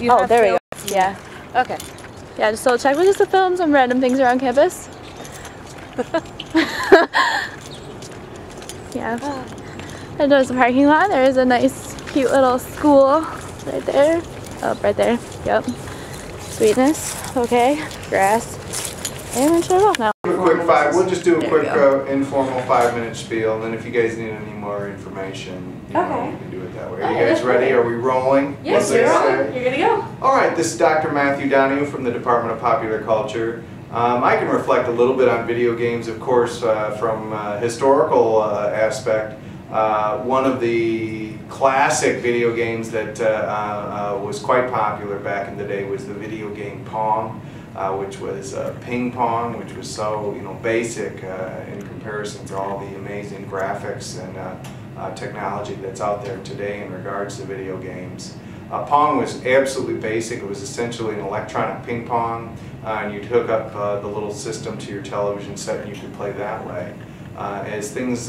you Oh, have there we to. go. Yeah. Okay. Yeah, just double check. We're just to film some random things around campus. Yeah. And there's a parking lot. There is a nice, cute little school right there. Oh, right there. Yep. Sweetness. Okay. Grass. And I'm shut it off now. We'll just do a There quick we informal 5-minute spiel, and then if you guys need any more information, you can do it that way. Are you guys ready? Are we rolling? Yes, you're rolling. You're gonna go. All right, this is Dr. Matthew Donahue from the Department of Popular Culture. I can reflect a little bit on video games, of course, from a historical aspect. One of the classic video games that was quite popular back in the day was the video game Pong, which was ping pong, which was so basic in comparison to all the amazing graphics and technology that's out there today in regards to video games. Pong was absolutely basic. It was essentially an electronic ping pong, and you'd hook up the little system to your television set and you could play that way. As things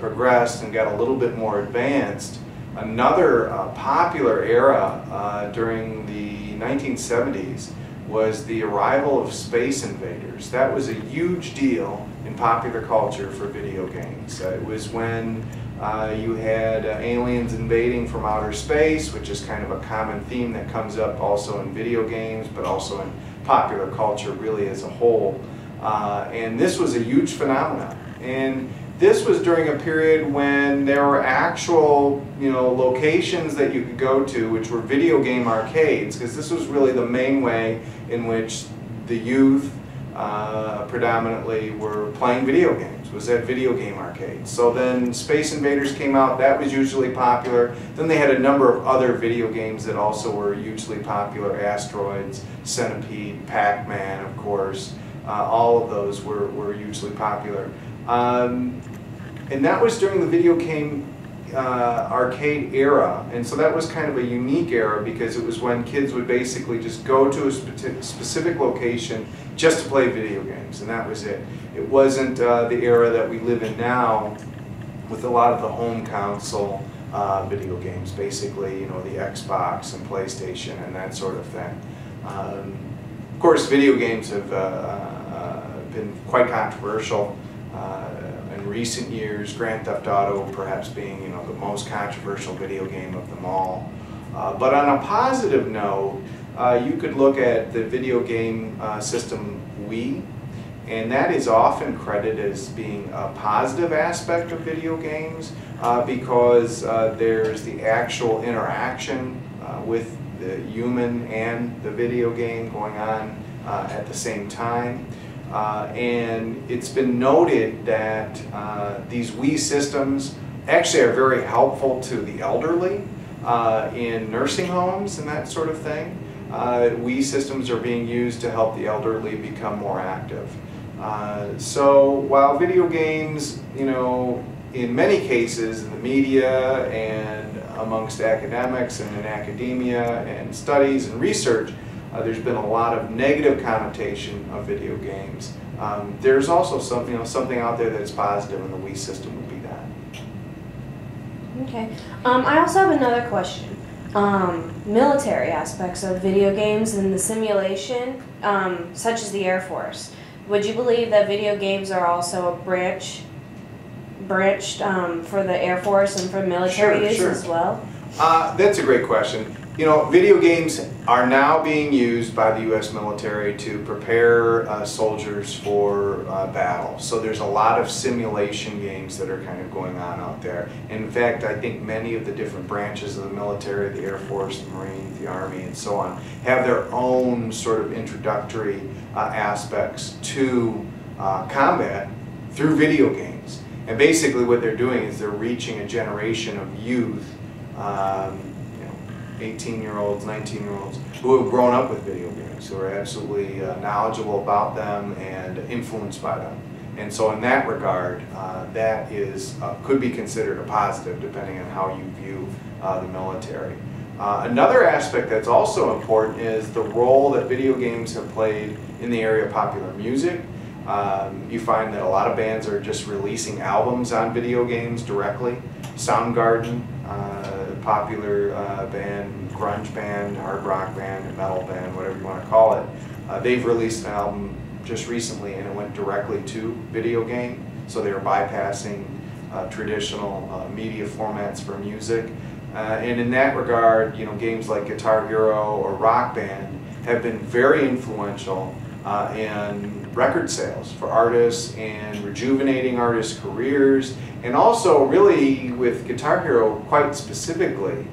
progressed and got a little bit more advanced, another popular era during the 1970s was the arrival of Space Invaders. That was a huge deal in popular culture for video games. It was when you had aliens invading from outer space, which is kind of a common theme that comes up also in video games, but also in popular culture really as a whole. And this was a huge phenomenon. And this was during a period when there were actual, locations that you could go to, which were video game arcades, because this was really the main way in which the youth predominantly were playing video games, was at video game arcades. So then Space Invaders came out, that was hugely popular. Then they had a number of other video games that also were hugely popular, Asteroids, Centipede, Pac-Man, of course. All of those were hugely popular. And that was during the video game arcade era, and so that was kind of a unique era because it was when kids would basically just go to a specific location just to play video games, and that was it. It wasn't the era that we live in now with a lot of the home console video games, basically, the Xbox and PlayStation and that sort of thing. Of course, video games have been quite controversial in recent years, Grand Theft Auto perhaps being the most controversial video game of them all. But on a positive note, you could look at the video game system Wii, and that is often credited as being a positive aspect of video games because there's the actual interaction with the human and the video game going on at the same time. And it's been noted that these Wii systems actually are very helpful to the elderly in nursing homes and that sort of thing. Wii systems are being used to help the elderly become more active. So while video games, in many cases in the media and amongst academics and in academia and studies and research, there's been a lot of negative connotation of video games. There's also something out there that's positive, and the Wii system would be that. Okay. I also have another question. Military aspects of video games and the simulation, such as the Air Force. Would you believe that video games are also a branched for the Air Force and for military use as well? That's a great question. Video games are now being used by the U.S. military to prepare soldiers for battle. So there's a lot of simulation games that are kind of going on out there. In fact, I think many of the different branches of the military, the Air Force, the Marines, the Army, and so on, have their own sort of introductory aspects to combat through video games. And basically what they're doing is they're reaching a generation of youth, 18-year-olds, 19-year-olds, who have grown up with video games, who are absolutely knowledgeable about them and influenced by them. And so in that regard, that could be considered a positive depending on how you view the military. Another aspect that's also important is the role that video games have played in the area of popular music. You find that a lot of bands are just releasing albums on video games directly. Soundgarden, popular band, grunge band, hard rock band, metal band, whatever you want to call it. They've released an album just recently and it went directly to video game. So they're bypassing traditional media formats for music. And in that regard, games like Guitar Hero or Rock Band have been very influential in record sales for artists and rejuvenating artists' careers, and also really with Guitar Hero quite specifically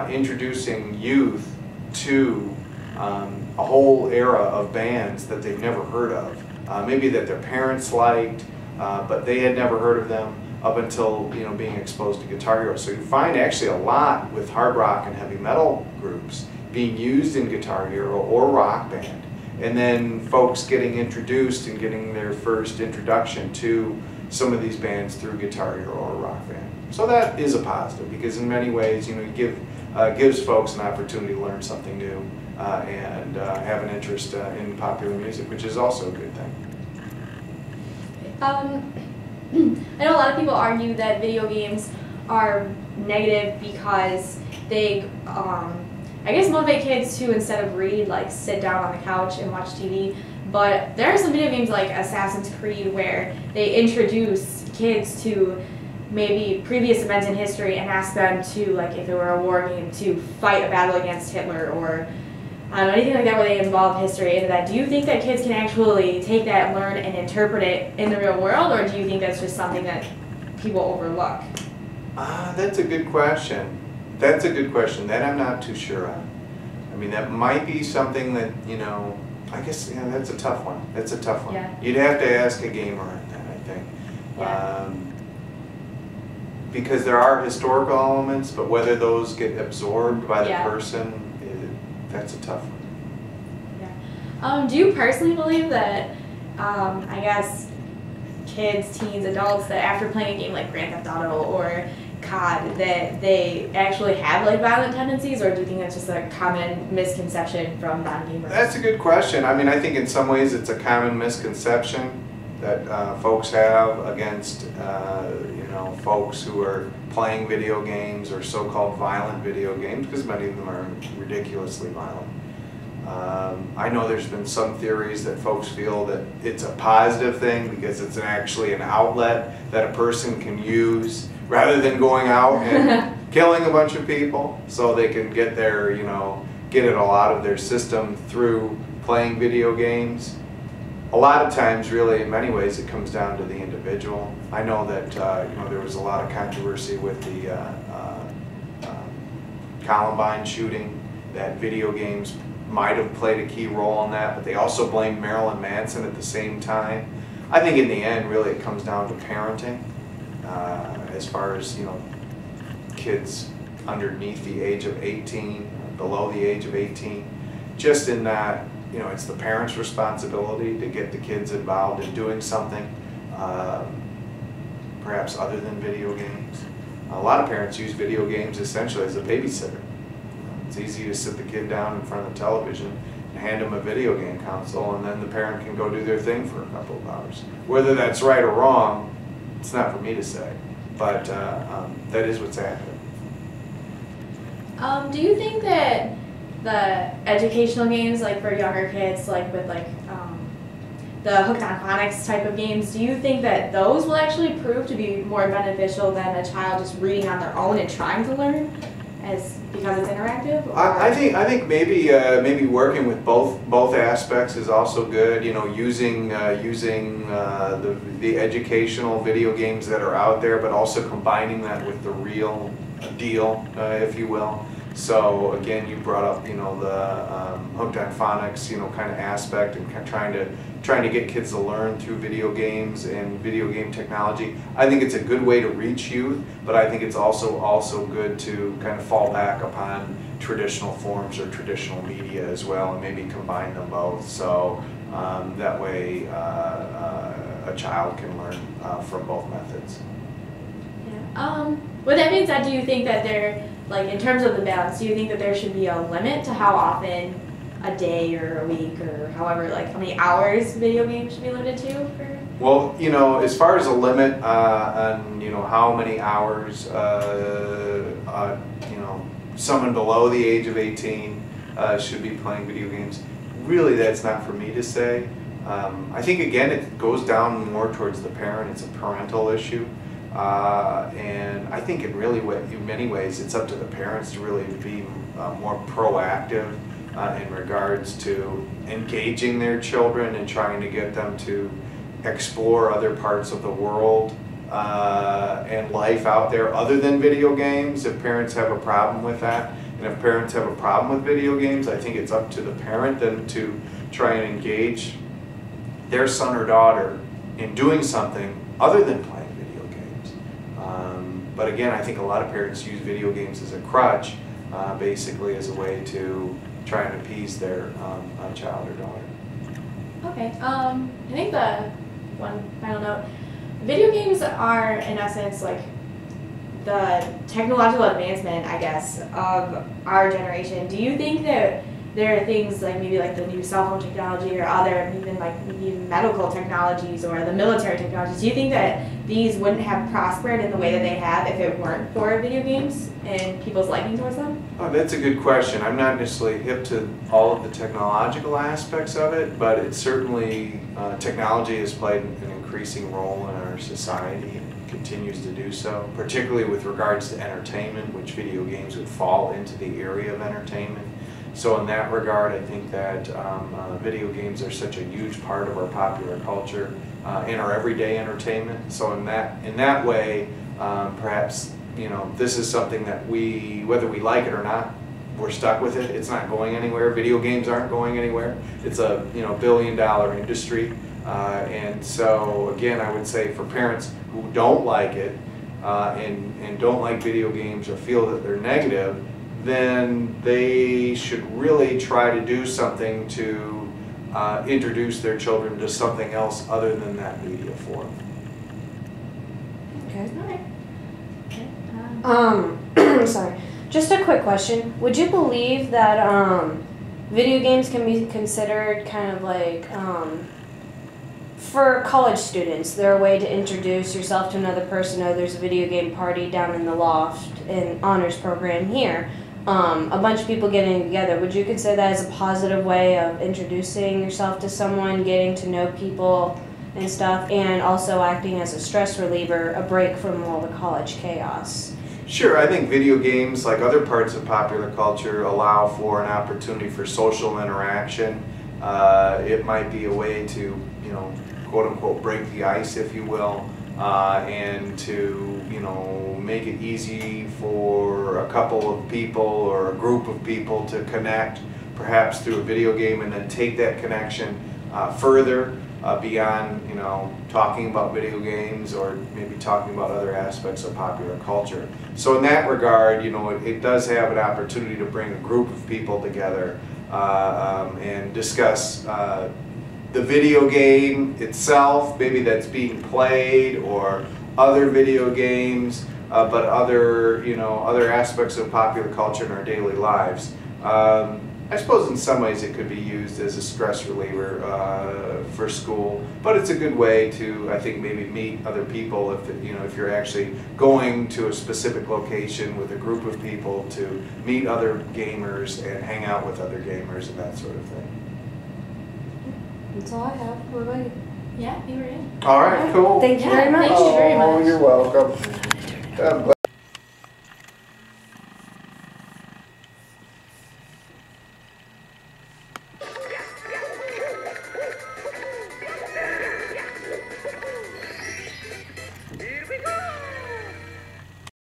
introducing youth to a whole era of bands that they've never heard of, maybe that their parents liked, but they had never heard of them up until being exposed to Guitar Hero. So you find actually a lot with hard rock and heavy metal groups being used in Guitar Hero or Rock Band, and then folks getting introduced and getting their first introduction to some of these bands through Guitar Hero or Rock Band. So that is a positive, because in many ways, gives folks an opportunity to learn something new and have an interest in popular music, which is also a good thing. I know a lot of people argue that video games are negative because they, I guess, motivate kids to, instead of read, like sit down on the couch and watch TV. But there are some video games like Assassin's Creed where they introduce kids to maybe previous events in history and ask them to, like if it were a war game, to fight a battle against Hitler, or I don't know, anything like that where they involve history into that. Do you think that kids can actually take that and learn and interpret it in the real world, or do you think that's just something that people overlook? That's a good question. That's a good question. That I'm not too sure on. I mean, that might be something that, I guess, that's a tough one. That's a tough one. Yeah. You'd have to ask a gamer on that, I think. Yeah. Because there are historical elements, but whether those get absorbed by the person, that's a tough one. Yeah. Do you personally believe that, I guess, kids, teens, adults, that after playing a game like Grand Theft Auto or COD, that they actually have like violent tendencies, or do you think that's just a common misconception from non-gamers? That's a good question. I mean, I think in some ways it's a common misconception that folks have against folks who are playing video games or so-called violent video games, because many of them are ridiculously violent. I know there's been some theories that folks feel that it's a positive thing because it's actually an outlet that a person can use rather than going out and killing a bunch of people, so they can get their, get it all out of their system through playing video games. A lot of times, really, in many ways, it comes down to the individual. I know that there was a lot of controversy with the Columbine shooting, that video games might have played a key role in that, but they also blamed Marilyn Manson at the same time. I think in the end, really, it comes down to parenting, as far as kids underneath the age of 18, below the age of 18, just in that. It's the parents' responsibility to get the kids involved in doing something, perhaps other than video games. A lot of parents use video games essentially as a babysitter. It's easy to sit the kid down in front of the television and hand them a video game console, and then the parent can go do their thing for a couple of hours. Whether that's right or wrong, it's not for me to say, but that is what's happening. Do you think that the educational games, like for younger kids, like with the Hooked on Phonics type of games, do you think that those will actually prove to be more beneficial than a child just reading on their own and trying to learn, because it's interactive? I think maybe working with both aspects is also good. Using the educational video games that are out there, but also combining that with the real deal, if you will. So again, you brought up the Hooked on Phonics kind of aspect, and trying to get kids to learn through video games and video game technology. I think it's a good way to reach youth, but I think it's also good to kind of fall back upon traditional forms or traditional media as well, and maybe combine them both. So that way a child can learn from both methods. Yeah. With that being said, do you think that in terms of the balance, do you think that there should be a limit to how often a day or a week or however, like how many hours video games should be limited to? Well, you know, as far as a limit on, you know, how many hours, you know, someone below the age of 18 should be playing video games, really that's not for me to say. I think, again, it goes down more towards the parent. It's a parental issue. And I think in many ways it's up to the parents to really be more proactive in regards to engaging their children and trying to get them to explore other parts of the world and life out there other than video games, if parents have a problem with that. And if parents have a problem with video games, I think it's up to the parent then to try and engage their son or daughter in doing something other than playing video games. But again, I think a lot of parents use video games as a crutch, basically as a way to try and appease their child or daughter. Okay, I think the one final note, video games are in essence like the technological advancement, I guess, of our generation. Do you think that there are things like maybe like the new cell phone technology or other even like even medical technologies or the military technologies, do you think that these wouldn't have prospered in the way that they have if it weren't for video games and people's liking towards them? Oh, that's a good question. I'm not necessarily hip to all of the technological aspects of it, but it certainly, technology has played an increasing role in our society and continues to do so, particularly with regards to entertainment, which video games would fall into the area of entertainment. So in that regard, I think that video games are such a huge part of our popular culture and our everyday entertainment. So in that way, perhaps, you know, this is something that whether we like it or not, we're stuck with it. It's not going anywhere. Video games aren't going anywhere. It's a, you know, billion-dollar industry. And so again, I would say for parents who don't like it and don't like video games or feel that they're negative, then they should really try to do something to introduce their children to something else other than that media form. Okay. All right. Sorry. Just a quick question. Would you believe that video games can be considered kind of like, for college students, they're a way to introduce yourself to another person? Oh, there's a video game party down in the loft in honors program here. A bunch of people getting together. Would you consider that as a positive way of introducing yourself to someone, getting to know people and stuff, and also acting as a stress reliever, a break from all the college chaos? Sure, I think video games, like other parts of popular culture, allow for an opportunity for social interaction. It might be a way to, you know, quote unquote, break the ice, if you will, and to, you know, make it easy for a couple of people or a group of people to connect, perhaps through a video game, and then take that connection further beyond, you know, talking about video games or maybe talking about other aspects of popular culture. So in that regard, you know, it does have an opportunity to bring a group of people together and discuss the video game itself, maybe that's being played, or other video games, but other, you know, other aspects of popular culture in our daily lives. I suppose in some ways it could be used as a stress reliever for school, but it's a good way to, I think, maybe meet other people if, you know, if you're actually going to a specific location with a group of people to meet other gamers and hang out with other gamers and that sort of thing. That's all I have. What about you? Yeah, you were in. All right, cool. Thank you very much. Thank you very much. Oh, you're welcome.